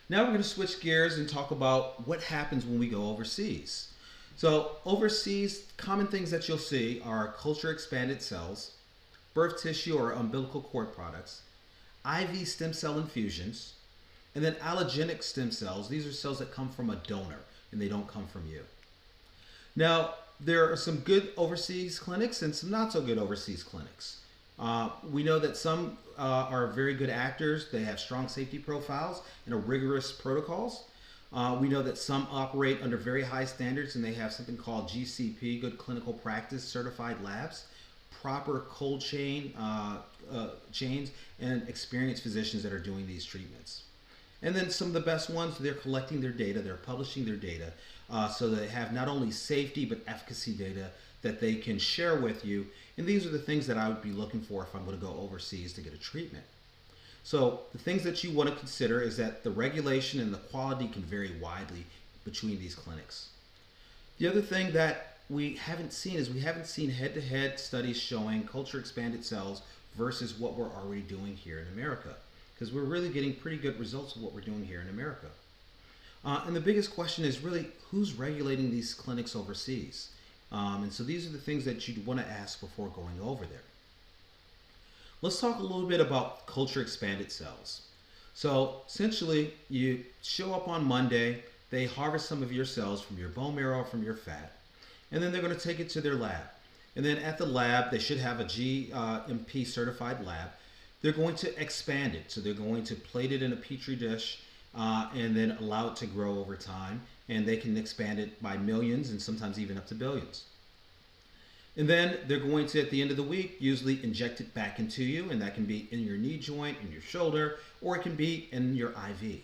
Now we're going to switch gears and talk about what happens when we go overseas. So, overseas, common things that you'll see are culture expanded cells, birth tissue or umbilical cord products, IV stem cell infusions, and then allogenic stem cells. These are cells that come from a donor and they don't come from you. Now, there are some good overseas clinics and some not so good overseas clinics. We know that some are very good actors. They have strong safety profiles and a rigorous protocols. We know that some operate under very high standards and they have something called GCP, Good Clinical Practice Certified Labs, proper cold chains, and experienced physicians that are doing these treatments. And then some of the best ones, they're collecting their data, they're publishing their data, so that they have not only safety but efficacy data that they can share with you. And these are the things that I would be looking for if I'm going to go overseas to get a treatment. So the things that you want to consider is that the regulation and the quality can vary widely between these clinics. The other thing that we haven't seen is we haven't seen head-to-head studies showing culture expanded cells versus what we're already doing here in America, because we're really getting pretty good results of what we're doing here in America. And the biggest question is really who's regulating these clinics overseas? And so these are the things that you'd want to ask before going over there. Let's talk a little bit about culture expanded cells. So essentially, you show up on Monday, they harvest some of your cells from your bone marrow, from your fat, and then they're going to take it to their lab. And then at the lab, they should have a GMP certified lab. They're going to expand it. So they're going to plate it in a petri dish and then allow it to grow over time. And they can expand it by millions and sometimes even up to billions. And then they're going to, at the end of the week, usually inject it back into you. And that can be in your knee joint, in your shoulder, or it can be in your IV.